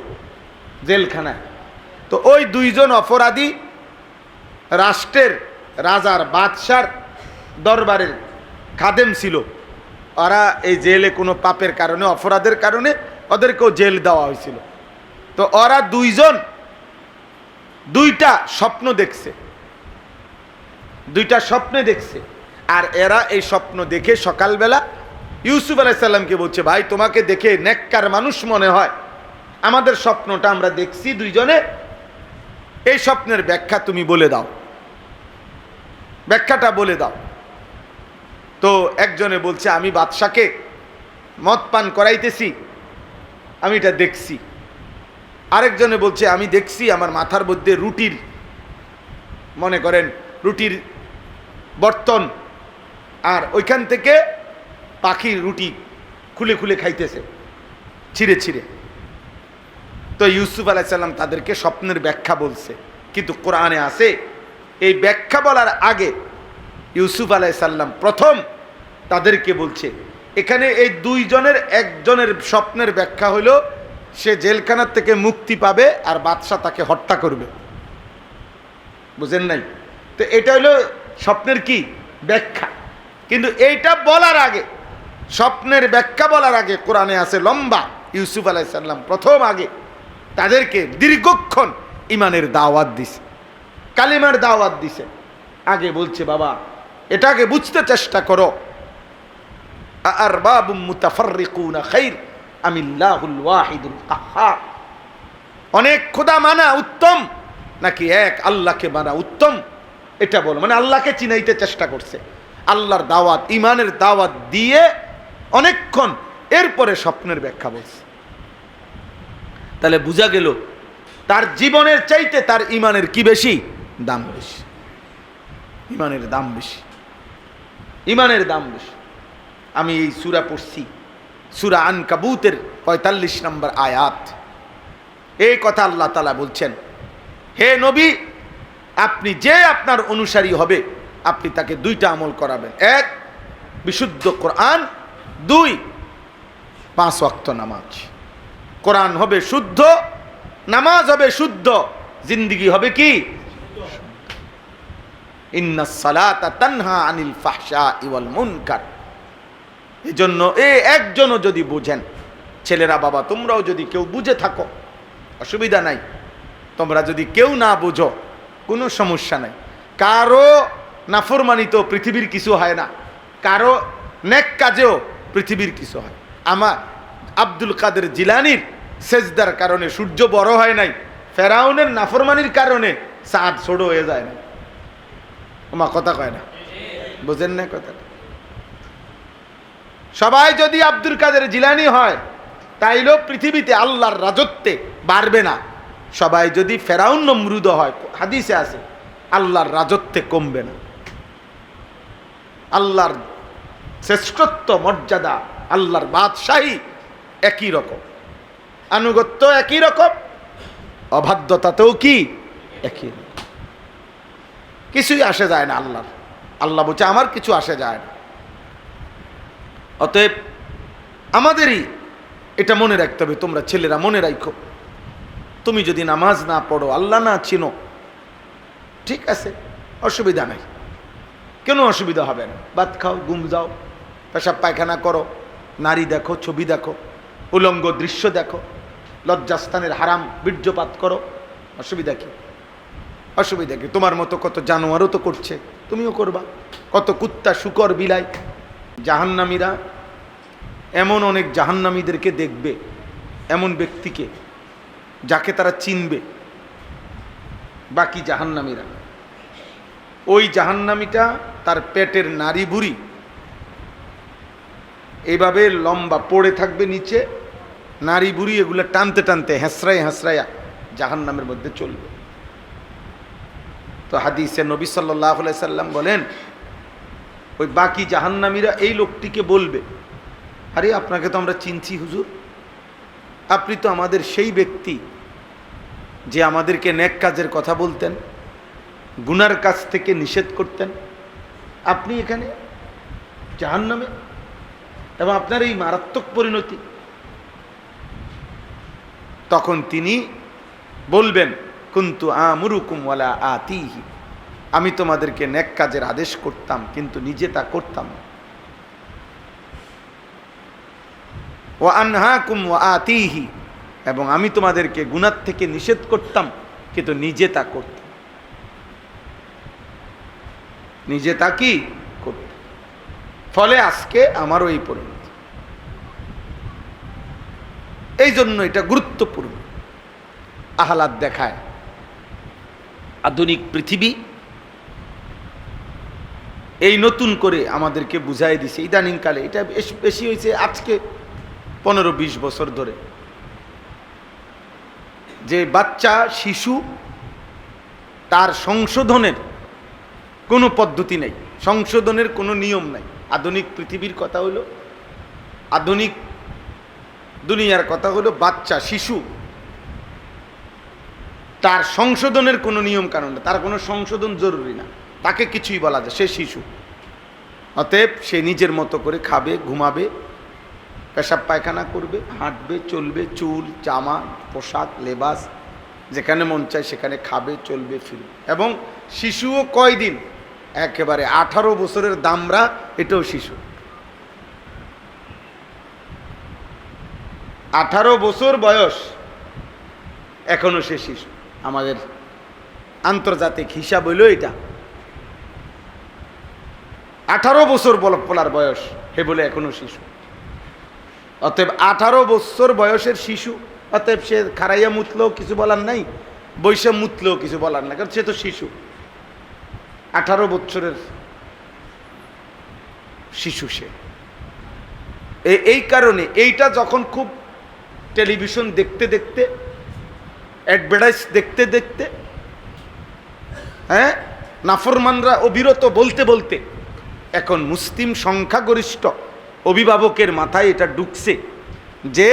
Speaker 1: জেলখানায়। তো ওই 2 জন অপরাধী রাষ্ট্রের, রাজার, বাদশার দরবারের খাদেম ছিল। ওরা এই জেলে কোনো পাপের কারণে, অপরাধের কারণে ওদেরকেও জেল দেওয়া হয়েছিল। তো ওরা 2 জন 2টা স্বপ্ন দেখছে, 2টা স্বপ্নে দেখছে। আর এরা এই স্বপ্ন দেখে সকালবেলা ইউসুফ আলাইহিস সালামকে বলছে, ভাই তোমাকে দেখে নেককার মানুষ মনে হয়, আমাদের স্বপ্নটা আমরা দেখছি 2 জনে, এই স্বপ্নের ব্যাখ্যা তুমি বলে দাও, ব্যাখ্যাটা বলে দাও। তো একজনে বলছে, আমি বাদশাকে মদ পান করাইতেছি, আমি এটা দেখছি। আরেকজনে বলছে, আমি দেখছি আমার মাথার মধ্যে রুটির, মনে করেন রুটির বর্তন, আর ওইখান থেকে পাখি রুটি খুলে খুলে খাইতেছে, ছিঁড়ে ছিঁড়ে। তো ইউসুফ আলাইহিস সালাম তাদেরকে স্বপ্নের ব্যাখ্যা বলছে, কিন্তু কোরআনে আছে এই ব্যাখ্যা বলার আগে ইউসুফ আলাইহিস সালাম প্রথম তাদেরকে বলছে, এখানে এই 2 জনের একজনের স্বপ্নের ব্যাখ্যা হলো সে জেলখানার থেকে মুক্তি পাবে আর বাদশা তাকে হত্যা করবে। বুঝেন নাই? তো এটা হলো স্বপ্নের কি ব্যাখ্যা। কিন্তু এইটা বলার আগে, স্বপ্নের ব্যাখ্যা বলার আগে কোরআনে আছে লম্বা, ইউসুফ আলাইহিস সালাম প্রথম আগে তাদেরকে দীর্ঘক্ষণ ঈমানের দাওয়াত দিছে, কালিমার দাওয়াত দিছে। আগে বলছে, বাবা এটাকে বুঝতে চেষ্টা করো, আরবাবুম মুতাফাররিকুনা খায়র আমিল্লাহুল ওয়াহিদুল কাহ্হার। অনেক খোদা মানা উত্তম নাকি এক আল্লাহকে মানা উত্তম, এটা বলো। মানে আল্লাহকে চিনাইতে চেষ্টা করছে, আল্লাহর দাওয়াত, ঈমানের দাওয়াত দিয়ে অনেকক্ষণ, এরপরে স্বপ্নের ব্যাখ্যা বলছে। তাহলে বোঝা গেল তার জীবনের চাইতে তার ঈমানের কি বেশি? দাম বেশি। ঈমানের দাম বেশি, ঈমানের দাম বেশি। আমি এই সূরা পড়ছি, সূরা আনকাবুতের 45 নম্বর আয়াত। এই কথা আল্লাহ তাআলা বলছেন, হে নবী, আপনি যে আপনার অনুসারী হবে, আপনি তাকে 2টা আমল করাবেন। 1 বিশুদ্ধ কোরআন, 2 5 ওয়াক্ত নামাজ। কোরআন হবে শুদ্ধ, নামাজ হবে শুদ্ধ, জিন্দেগি হবে কি? শুদ্ধ। ইন্নাস সালাতা তানহা আনিল ফাহশাই ওয়াল মুনকার। এজন্য একজনও যদি বুঝেন, ছেলেরা বাবা তোমরাও যদি কেউ বুঝে থাকো অসুবিধা নাই, তোমরা যদি কেউ না বুঝো কোনো সমস্যা নাই। কারো নাফরমানিত পৃথিবীর কিছু হয় না, কারো নেক কাজেও পৃথিবীর কিছু হয়। আমার আব্দুল কাদের জিলানির সেজদার কারণে সূর্য বড় হয় নাই, ফেরাউনের নাফরমানির কারণে চাঁদ ছোট হয়ে যায় না। ওমা কথা কয় না, বুঝেন না কথা? সবাই যদি আব্দুল কাদের জিলানি হয় তাইলেও পৃথিবীতে আল্লাহর রাজত্বে বাড়বে না। সবাই যদি ফেরাউন নমরুদ হয়, হাদিসে আছে, আল্লাহর রাজত্বে কমবে না। আল্লাহর শ্রেষ্ঠত্ব মর্যাদা, আল্লাহর বাদশাহী একই রকম, আনুগত্য একই রকম, অবাধ্যতাতেও কি একই রকম। কিছুই আসে যায় না আল্লাহর। আল্লাহ বলছে আমার কিছু আসে যায় না। অতএব আমাদেরই এটা মনে রাখতে হবে। তোমরা ছেলেরা মনে রাখো, তুমি যদি নামাজ না পড়ো, আল্লাহ না চিনো, ঠিক আছে, অসুবিধা নাই, কেন অসুবিধা হবে না। ভাত খাও, ঘুম যাও, পেশাব পায়খানা করো, নারী দেখো, ছবি দেখো, উলঙ্গ দৃশ্য দেখো, লজ্জাস্থানের হারাম বীর্যপাত করো, অসুবিধা কি? অসুবিধা কি? তোমার মতো কত জানোয়ারও তো করছে, তুমিও করবা। কত কুত্তা, শুকর, বিলাই। জাহান্নামীরা এমন অনেক জাহান্নামীদেরকে দেখবে, এমন ব্যক্তিকে যাকে তারা চিনবে। বাকি জাহান্নামীরা, ওই জাহান্নামীটা তার পেটের নারী বুড়ি এইভাবে লম্বা পড়ে থাকবে নিচে, নারী বুড়ি এগুলো টানতে টানতে হেঁসরাই হেঁসরাইয়া জাহান্নামের মধ্যে চলবে। তো হাদিসে নবী সাল্লাল্লাহু আলাইহি সাল্লাম বলেন, ওই বাকি জাহান্নামীরা এই লোকটিকে বলবে, আরে আপনাকে তো আমরা চিনছি হুজুর, আপনি তো আমাদের সেই ব্যক্তি যে আমাদেরকে নেক কাজের কথা বলতেন, গুনার কাজ থেকে নিষেধ করতেন, আপনি এখানে জাহান্নামে, এবং আপনার এই মারাত্মক পরিণতি। তখন তিনি বলবেন, কুনতু আমুরুকুম ওয়ালা আতিহি, আমি তোমাদেরকে নেক কাজের আদেশ করতাম কিন্তু নিজে তা করতাম না। ওয়া আনহাকুম ওয়া আতিহি, এবং আমি তোমাদেরকে গুনাহ থেকে নিষেধ করতাম কিন্তু নিজে তা করতাম, নিজে তা কি করতাম। ফলে আজকে আমারও এই পরিণতি। এই জন্য এটা গুরুত্বপূর্ণ। আহলাদ দেখায় আধুনিক পৃথিবী এই নতুন করে আমাদেরকে বুঝাই দিছে ইদানিংকালে। এটা বেশি হয়েছে আজকে 15-20 বছর ধরে, যে বাচ্চা শিশু তার সংশোধনের কোনো পদ্ধতি নেই, সংশোধনের কোনো নিয়ম নাই। আধুনিক পৃথিবীর কথা হলো, আধুনিক দুনিয়ার কথা হলো, বাচ্চা শিশু তার সংশোধনের কোনো নিয়ম কানুন না, তার কোনো সংশোধন জরুরি না, তাকে কিছুই বলা যায়, সে শিশু। অতএব সে নিজের মতো করে খাবে, ঘুমাবে, পেশাব পায়খানা করবে, হাঁটবে, চলবে, চুল, জামা, পোশাক, লেবাস যেখানে মন চায় সেখানে খাবে, চলবে, ফিরবে। এবং শিশুও কয়দিন, একেবারে 18 বছরের দামরা, এটাও শিশু। 18 বছর বয়স, এখনো সে শিশু। আমাদের আন্তর্জাতিক হিসাব হইল এটা, 18 বছর বলার বয়স, হে বলে এখনো শিশু। অতএব 18 বছর বয়সের শিশু, অতএব সে খারাইয়া মুতলেও কিছু বলার নাই, বৈশা মুতলেও কিছু বলার নাই, কারণ সে তো শিশু। 18 বছরের শিশু সে। এই কারণে এইটা যখন খুব টেলিভিশন দেখতে দেখতে, অ্যাডভার্টাইজ দেখতে দেখতে, হ্যাঁ, নাফরমানরা অবিরত বলতে বলতে এখন মুসলিম সংখ্যাগরিষ্ঠ অভিভাবকের মাথায় এটা ঢুকছে যে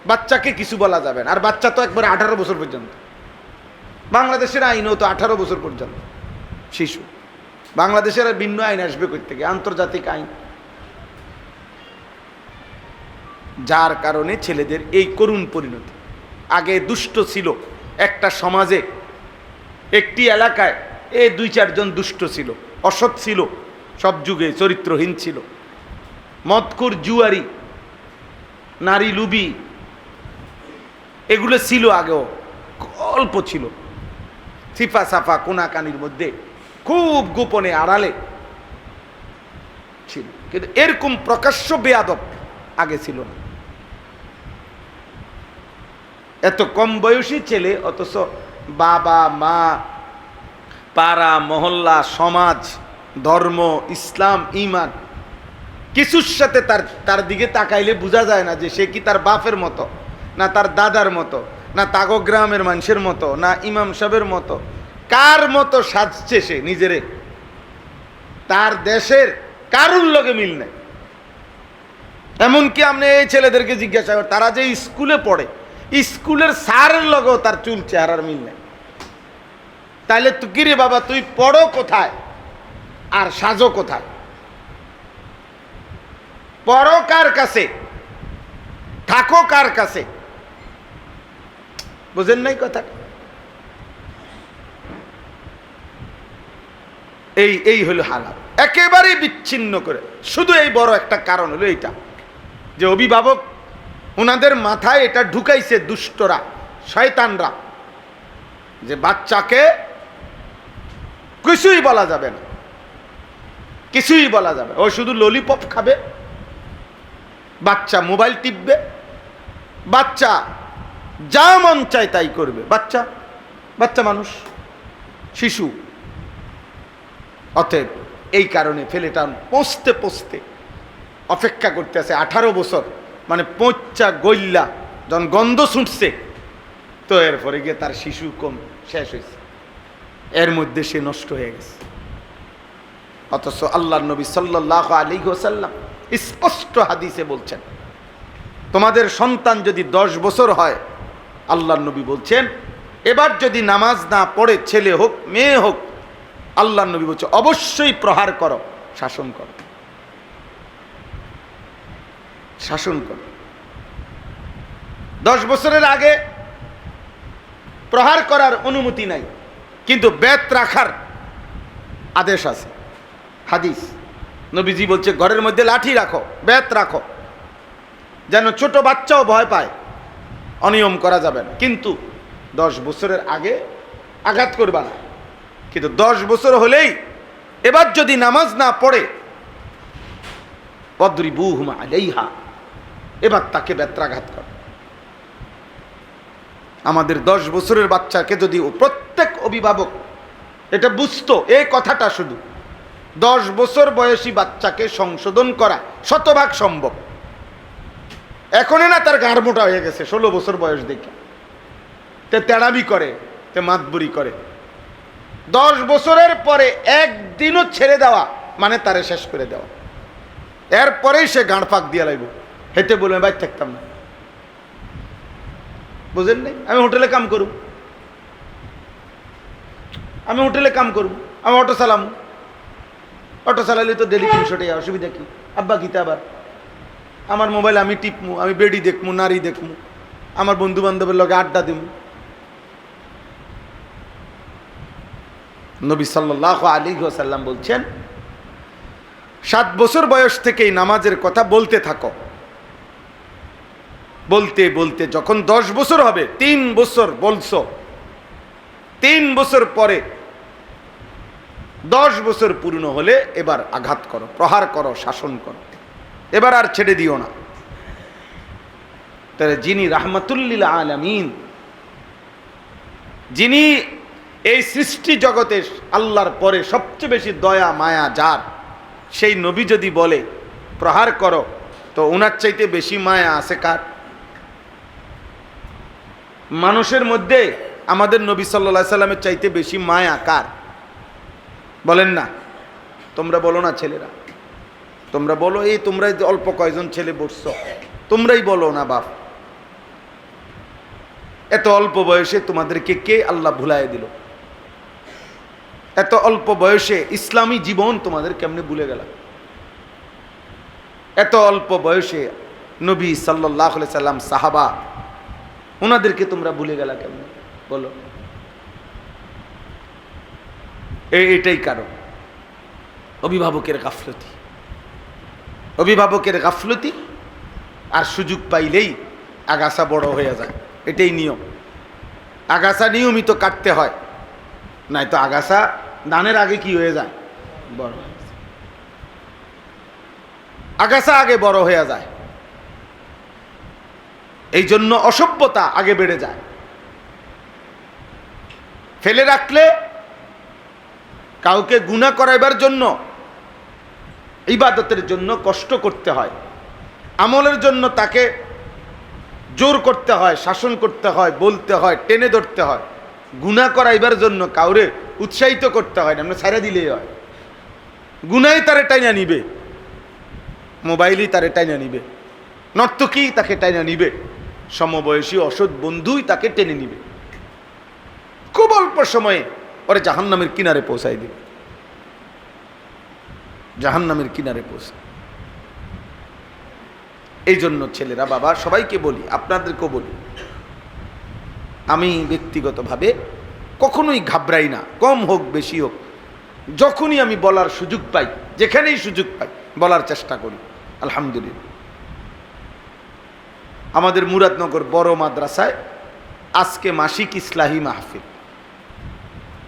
Speaker 1: বাচ্চাকে কিছু বলা যাবে না। আর বাচ্চা তো একবারে 18 বছর পর্যন্ত। বাংলাদেশের আইনও তো 18 বছর পর্যন্ত শিশু। বাংলাদেশের আর ভিন্ন আইন আসবে কই থেকে? আন্তর্জাতিক আইন। যার কারণে ছেলেদের এই করুণ পরিণতি। আগে দুষ্ট ছিল একটা সমাজে, একটি এলাকায় এই 2-4 জন দুষ্ট ছিল, অসৎ ছিল, সব যুগে চরিত্রহীন ছিল, মদখোর, জুয়ারি, নারী লুবি, এগুলো ছিল আগেও, অল্প ছিল, সিফা সাফা কোনাকানির মধ্যে খুব গোপনে আড়ালে ছিল, কিন্তু এরকম প্রকাশ্য বেয়াদব আগে ছিল না। এত কম বয়সী ছেলে, অথচ বাবা মা, পাড়া মহল্লা, সমাজ, ধর্ম, ইসলাম, ঈমান কিছুর সাথে তার দিকে তাকাইলে বোঝা যায় না যে সে কি তার বাপের মতো, না তার দাদার মতো, না তাগো গ্রামের মানুষের মতো, না ইমাম সাহেবের মতো। কার মতো সাজছে সে নিজেরে, তার দেশের কারুর লগে মিল নেই। এমনকি আপনি এই ছেলেদেরকে জিজ্ঞাসা করেন, তারা যে স্কুলে পড়ে, স্কুলের স্যারের লগেও তার চুল চেহারার মিল নেই। তাইলে তুই কিরে বাবা, তুই পড়ো কোথায় আর সাজো কোথায়? পড়ো কার কাছে, থাকো কার কাছে? বুঝেন নাই কথা? এই হলো হালাত, একেবারেই বিচ্ছিন্ন করে। শুধু এই বড় একটা কারণ হলো এইটা, যে অভিভাবক ওনাদের মাথায় এটা ঢুকাইছে দুষ্টরা, শয়তানরা, যে বাচ্চাকে কিছুই বলা যাবে না, কিছুই বলা যাবে। ও শুধু ললিপপ খাবে, বাচ্চা মোবাইল টিপবে, বাচ্চা যা মন চায় তাই করবে। বাচ্চা বাচ্চা মানুষ, শিশু। অতএব এই কারণে ছেলেটা পৌঁছতে পৌঁছতে অপেক্ষা করতে আছে 18 বছর, মানে পচা গইল্লা যখন গন্ধ ছুটছে, তো এরপরে গিয়ে তার শিশু কম শেষ হয়েছে, এর মধ্যে সে নষ্ট হয়ে গেছে। অথচ আল্লাহর নবী সাল্লাল্লাহু আলাইহি ওয়াসাল্লাম স্পষ্ট হাদিসে বলছেন, তোমাদের সন্তান যদি 10 বছর হয়, আল্লাহর নবী বলছেন, এবার যদি নামাজ না পড়ে, ছেলে হোক মেয়ে হোক, আল্লাহর নবী বলছে অবশ্যই প্রহার করো, শাসন করো, শাসন করো। 10 বছরের আগে প্রহার করার অনুমতি নাই, কিন্তু বেত রাখার আদেশ আছে। হাদিস, নবীজি বলছে ঘরের মধ্যে লাঠি রাখো, বেত রাখো, যেন ছোট বাচ্চাও ভয় পায়। অনিয়ম করা যাবে না, কিন্তু 10 বছরের আগে আঘাত করবা না। কিন্তু 10 বছর হলেই এবার যদি নামাজ না পড়ে, ওয়াদরিবুহুম আলাইহা, এবার তাকে বেত্রাঘাত কর। আমাদের 10 বছরের বাচ্চাকে যদি প্রত্যেক অভিভাবক এটা বুঝতো, এই কথাটা শুধু 10 বছর বয়সী বাচ্চাকে সংশোধন করা শতভাগ সম্ভব। এখনই না তার গাড় মোটা হয়ে গেছে 16 বছর বয়স দেখে, তে তেড়ামি করে, তে মাতবুরি করে। 10 বছরের পরে একদিনও ছেড়ে দেওয়া মানে তারে শেষ করে দেওয়া। এরপরেই সে গাঁড় ফাঁক দিয়ে লাগবে, হেঁটে বলবে বাইর থাকতাম না। বুঝেন নাই? আমি হোটেলে কাম করুম, আমি হোটেলে কাম করুম, আমি অটো চালাম, অটো চালালে তো ডেলি 300 টাকা, অসুবিধা কি? আব্বা গীতা আবার আমার মোবাইল আমি টিপমু, আমি বেডি দেখমু, নারী দেখমু, আমার বন্ধু বান্ধবের লগে আড্ডা দিমু। নবী সাল্লাল্লাহু আলাইহি ওয়াসাল্লাম বলছেন, 7 বছর বয়স থেকেই নামাজের কথা বলতে থাকো। বলতে বলতে যখন 10 বছর হবে, 3 বছর বলছো, 3 বছর পরে 10 বছর পূর্ণ হলে এবার আঘাত করো, প্রহার করো, শাসন করো, এবার আর ছেড়ে দিও না। তাহলে যিনি রাহমাতুল লিল আলামিন, যিনি এই সৃষ্টি জগতে আল্লাহর পরে সবচেয়ে বেশি দয়া মায়া যার, সেই নবী যদি বলে প্রহার করো, তো ওনার চাইতে বেশি মায়া আছে কার? মানুষের মধ্যে আমাদের নবী সাল্লাল্লাহু আলাইহি সাল্লামের চাইতে বেশি মায়া কার? বলেন না, তোমরা বলো না ছেলেরা, তোমরা বলো। এই তোমরাই অল্প কয়জন ছেলে বসছো, তোমরাই বলো না বাপ, এত অল্প বয়সে তোমাদেরকে কে আল্লাহ ভুলায় দিল? এত অল্প বয়সে ইসলামী জীবন তোমাদের কেমনে ভুলে গেল? এত অল্প বয়সে নবী সাল্লাল্লাহু আলাইহি সাল্লাম, সাহাবা, ওনাদেরকে তোমরা ভুলে গেলা কেমনে? বলো। এটাই কারণ, অভিভাবকের গাফলতি, অভিভাবকের গাফলতি। আর সুযোগ পাইলেই আগাছা বড় হয়ে যায়, এটাই নিয়ম। আগাছা নিয়মিত কাটতে হয়, নয়তো আগাছা ধানের আগে কি হয়ে যায়, বড় হয়ে যায়। আগাছা আগে বড় হয়ে যায়, এই জন্য অসভ্যতা আগে বেড়ে যায়। ফেলে রাখলে কাউকে গুনাহ করাইবার জন্য, ইবাদতের জন্য কষ্ট করতে হয়, আমলের জন্য তাকে জোর করতে হয়, শাসন করতে হয়, বলতে হয়, টেনে ধরতে হয়। গুনাহ করাইবার জন্য কাউরে উৎসাহিত করতে হয় না, আমরা ছাড়া দিলেই হয়। গুনাই তারে টাইনা নিবে, মোবাইলই তারে টাইনা নিবে, নর্তকী তাকে টাইনা নিবে, সমবয়সী অসৎ বন্ধুই তাকে টেনে নিবে। খুব অল্প সময়ে ওরে জাহান্নামের কিনারে পৌঁছাই দিবে, জাহান্নামের কিনারে পৌঁছে। এই জন্য ছেলেরা, বাবা, সবাইকে বলি, আপনাদেরকেও বলি, আমি ব্যক্তিগতভাবে কখনোই ঘাবড়াই না, কম হোক বেশি হোক। যখনই আমি বলার সুযোগ পাই, যেখানেই সুযোগ পাই, বলার চেষ্টা করি। আলহামদুলিল্লাহ, আমাদের মুরাদনগর বড় মাদ্রাসায় আজকে মাসিক ইসলাহি মাহফিল,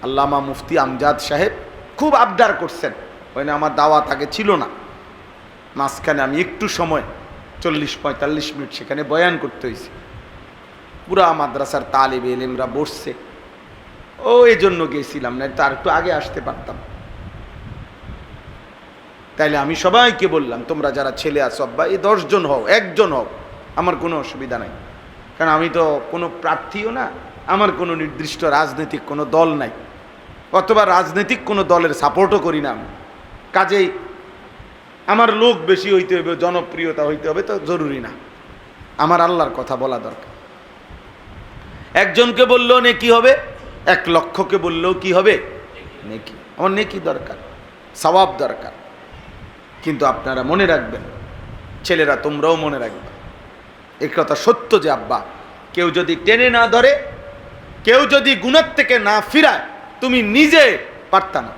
Speaker 1: আল্লামা মুফতি আমজাদ সাহেব খুব আবদার করছেন। ওইখানে আমার দাওয়াত আগে ছিল না, মাঝখানে আমি একটু সময় 40-45 মিনিট সেখানে বয়ান করতে হয়েছে। পুরা মাদ্রাসার তালিবে ইলমরা বসছে, ও এই জন্য গেছিলাম, না তার একটু আগে আসতে পারতাম। তাইলে আমি সবাইকে বললাম, তোমরা যারা ছেলে আছো আব্বা, এই 10 জন হও, 1 জন হও, আমার কোনো অসুবিধা নাই। কারণ আমি তো কোনো প্রার্থীও না, আমার কোনো নির্দিষ্ট রাজনৈতিক কোনো দল নাই, অথবা রাজনৈতিক কোনো দলের সাপোর্টও করি না আমি। কাজেই আমার লোক বেশি হইতে হবে, জনপ্রিয়তা হইতে হবে তো জরুরি না, আমার আল্লাহর কথা বলা দরকার। 1 জনকে বললেও নেকি হবে, 1 লক্ষকে বললেও কি হবে, নেকি। আমার নেকি দরকার, সওয়াব দরকার। কিন্তু আপনারা মনে রাখবেন, ছেলেরা তোমরাও মনে রাখবে, এই কথা সত্য যে আব্বা, কেউ যদি টেনে না ধরে, কেউ যদি গুনাহ থেকে না ফিরায়, তুমি নিজে পারতা না।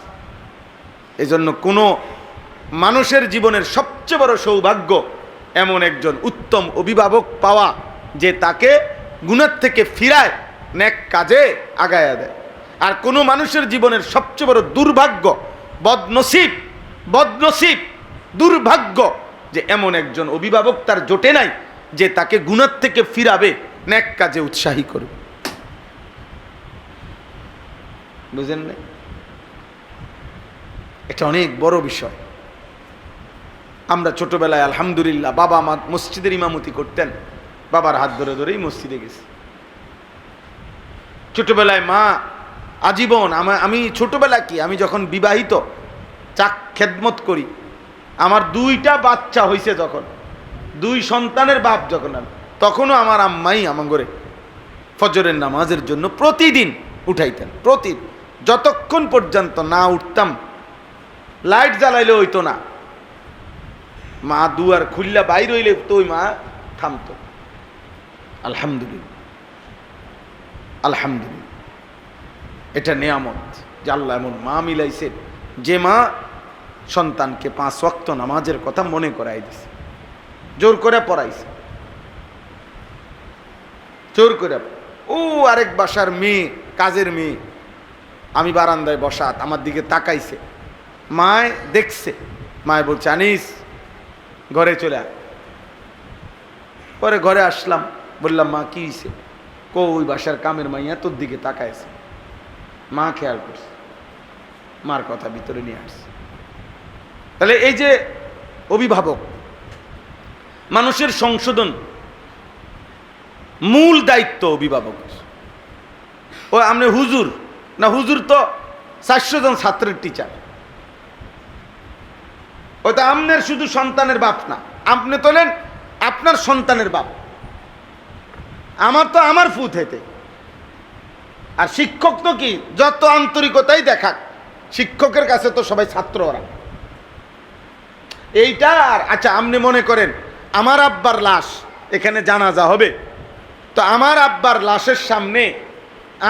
Speaker 1: এজন্য কোনো মানুষের জীবনের সবচেয়ে বড় সৌভাগ্য এমন একজন উত্তম অভিভাবক পাওয়া, যে তাকে গুনাহ থেকে ফিরায়, নেক কাজে আগায়া দেয়। আর কোনো মানুষের জীবনের সবচেয়ে বড় দুর্ভাগ্য, বদনসিব, দুর্ভাগ্য, যে এমন একজন অভিভাবক তার জোটে নাই, যে তাকে গুনাহ থেকে ফিরাবে, নেক কাজে উৎসাহী করবে। বুঝেন না? এটা অনেক বড় বিষয়। আমরা ছোটবেলায় আলহামদুলিল্লাহ, বাবা আমার মসজিদের ইমামতি করতেন, বাবার হাত ধরে ধরেই মসজিদে গেছি। ছোটবেলায় মা আজীবন, আমি ছোটবেলায় কি, আমি যখন বিবাহিত, খেদমত করি, আমার 2টা বাচ্চা হয়েছে যখন, 2 সন্তানের বাপ যখন আমি, তখনও আমার আম্মাই আমার ঘরে ফজরের নামাজের জন্য প্রতিদিন উঠাইতেন। প্রতিদিন, যতক্ষণ পর্যন্ত না উঠতাম, লাইট জ্বালাইলে হইতো না, মা দুয়ার খুললা বাইর হইলে তো ওই মা থামতো। আলহামদুলিল্লাহ, আলহামদুলিল্লাহ, এটা নেয়ামত যে আল্লাহ এমন মা মিলাইছে, যে মা সন্তানকে 5 ওয়াক্ত নামাজের কথা মনে করাই দিছে, জোর করে পড়াইছে, জোর করে। ও আরেক বাসার মেয়ে, কাজের মেয়ে, আমি বারান্দায় বসা, আমার দিকে তাকাইছে, মায় দেখছে, মায় বলছে, আনিস ঘরে চলে আয়। পরে ঘরে আসলাম, বললাম, মা কি হয়েছে? ওই বাসার কামের মাইয়া তোর দিকে তাকাইছে। মা খেয়াল করছে, মার কথা ভিতরে নিয়ে আসছে। তাহলে এই যে অভিভাবক, মানুষের সংশোধন মূল দায়িত্ব অভিভাবকের। ও আপনি হুজুর না, হুজুর তো 400 জন ছাত্রের টিচার। ওই তো আপনার শুধু সন্তানের বাপ না, আপনি তোলেন আপনার সন্তানের বাপ, আমার তো আমার ফুট হেতে। আর শিক্ষক তো কি, যত আন্তরিকতাই দেখাক, শিক্ষকের কাছে তো সবাই ছাত্র ওরা। এইটা আর আচ্ছা, আপনি মনে করেন আমার আব্বার লাশ এখানে জানাজা হবে, তো আমার আব্বার লাশের সামনে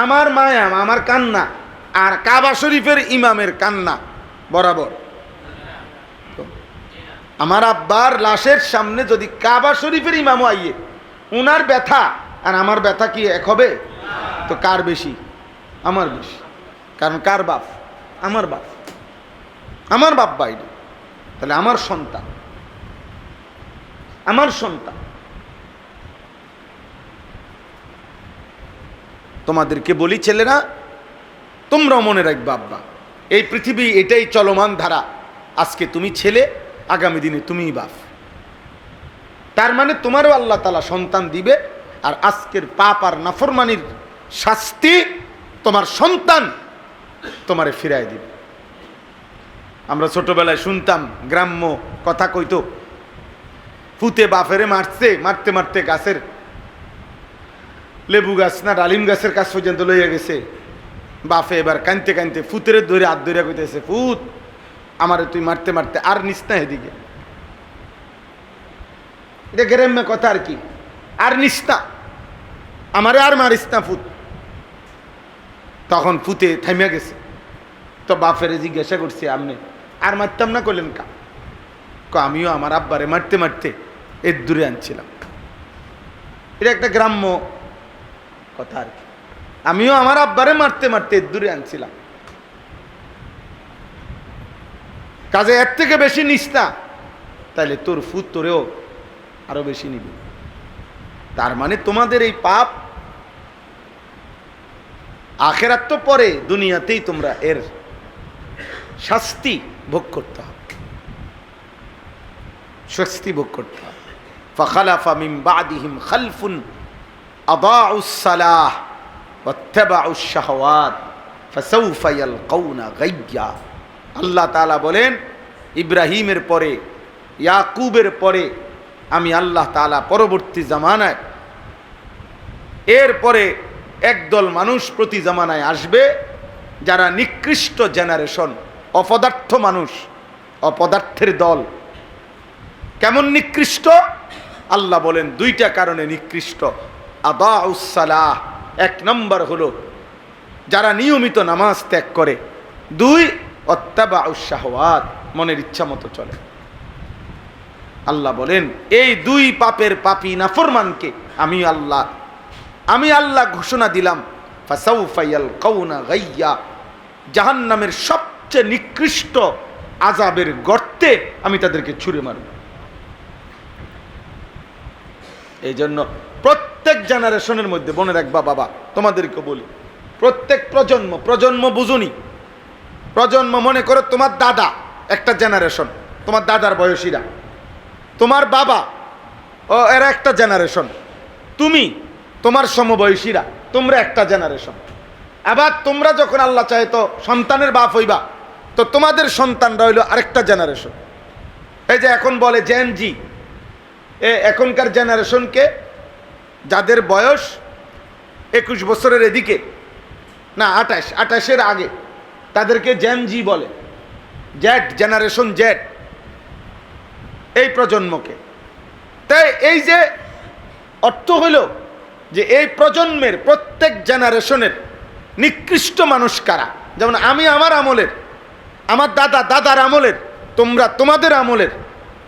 Speaker 1: আমার মায়া, আমার কান্না, আর কাবা শরীফের ইমামের কান্না বরাবর। আমার আব্বার লাশের সামনে যদি কাবা শরীফের ইমামও আইয়ে, উনার ব্যথা আর আমার ব্যথা কি এক হবে? তো কার বেশি? আমার বেশি। কারণ কার বাপ? আমার বাপ। আমার বাপ বাইরে, তাহলে আমার সন্তান, আমার সন্তান। তোমাদেরকে বলি ছেলেরা, তোমরাও মনে রাখবে আব্বা, এই পৃথিবী এটাই চলমান ধারা। আজকে তুমি ছেলে, আগামী দিনে তুমিই বাপ। তার মানে তোমারও আল্লাহ তাআলা সন্তান দিবে, আর আজকের পাপ আর নাফরমানির শাস্তি তোমার সন্তান তোমারে ফিরায় দিবে। আমরা ছোটবেলায় শুনতাম, গ্রাম্য কথা কইতো, ফুতে বাফেরে মারছে, মারতে মারতে গাছের লেবু গাছ না ডালিম গাছের কাছ পর্যন্ত লইয়া গেছে। বাফে এবার কানতে কানতে ফুতের ধরে হাত ধরে কইতেছে, ফুত আমারে তুই মারতে মারতে আর নিস না এদিকে। এটা গ্রাম্য কথা আর কি, আর নিস না আমারে, আর মারিস না ফুত। তখন ফুতে থামিয়া গেছে। তো বাফেরে জিজ্ঞাসা করছে, আপনি আর মারতাম না করলেন কা? আমিও আমার আব্বারে মারতে মারতে এর দূরে আনছিলাম। এটা একটা গ্রাম্য কথা আর কি। আমিও আমার আব্বারে মারতে মারতে এর দূরে আনছিলাম। কাজে এর থেকে বেশি নিস না, তাহলে তোর ফুত তোরেও আরো বেশি নিবি। তার মানে তোমাদের এই পাপ আখেরাত তো পরে, দুনিয়াতেই তোমরা এর শাস্তি ভোগ করতে হবে, শাস্তি ভোগ করতে হবে। ফাখালাফা মিন বাদিহিম খালফুন আদাউস সালাহ ওয়াত্তাবাউশ শাহওয়াত ফাসাউফা ইয়ালকাউনা গায়্যা। আল্লাহ তাআলা বলেন, ইব্রাহিমের পরে, ইয়াকুবের পরে আমি আল্লাহ তাআলা পরবর্তী জামানায় এরপরে একদল মানুষ প্রতি জামানায় আসবে, যারা নিকৃষ্ট জেনারেশন, অপদার্থ মানুষ, অপদার্থের দল। কেমন নিকৃষ্ট? আল্লাহ বলেন দুইটা কারণে নিকৃষ্ট। আদাউস সালাহ, এক নম্বর হলো যারা নিয়মিত নামাজ ত্যাগ করে। দুই, ওয়াত্তাবাউশ শাহওয়াত, মনের ইচ্ছা মতো চলে। আল্লাহ বলেন এই দুই পাপের পাপী নাফরমানকে আমি আল্লাহ ঘোষণা দিলাম, ফাসাউফা ইয়ালকাউনা গায়্যা, জাহান্নামের সবচেয়ে নিকৃষ্ট আযাবের গর্তে আমি তাদেরকে ছুঁড়ে মারব। এই জন্য প্রত্যেক জেনারেশনের মধ্যে মনে রাখবা বাবা, তোমাদেরকে বলি, প্রত্যেক প্রজন্ম বুঝুনি, প্রজন্ম মনে করো তোমার দাদা একটা জেনারেশন, তোমার দাদার বয়সীরা, তোমার বাবা ও এরা একটা জেনারেশন, তুমি তোমার সমবয়সীরা তোমরা একটা জেনারেশন। আবার তোমরা যখন আল্লাহ চাহে তো সন্তানের বাপ হইবা, তো তোমাদের সন্তানরা হইল আরেকটা জেনারেশন। এই যে এখন বলে জেন জি, এখনকার জেনারেশনকে যাদের বয়স 21 বছরের এদিকে না 28-এর আগে, তাদেরকে জেন জি বলে, জেড জেনারেশন জেড, এই প্রজন্মকে। তাই এই যে অর্থ হইল যে এই প্রজন্মের প্রত্যেক জেনারেশনের নিকৃষ্ট মানুষ কারা। যেমন আমি আমার আমলের, আমার দাদার আমলের, তোমরা তোমাদের আমলের,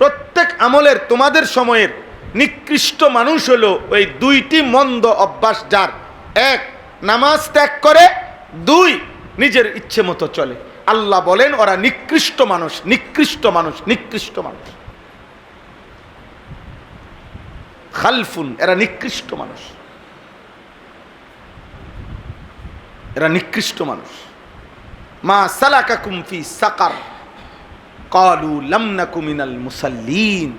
Speaker 1: প্রত্যেক আমলের তোমাদের সময়ের নিকৃষ্ট মানুষ হলো ওই দুইটি মন্দ অভ্যাস যার, এক নামাজ ত্যাগ করে, দুই নিজের ইচ্ছে মতো চলে। আল্লাহ বলেন ওরা নিকৃষ্ট মানুষ, নিকৃষ্ট মানুষ, নিকৃষ্ট মানুষ। খালফুন, এরা নিকৃষ্ট মানুষ, এরা নিকৃষ্ট মানুষ। মা সালাকাকুম ফি সাকার ক্বালু লাম নাকু মিনাল মুসাল্লিন,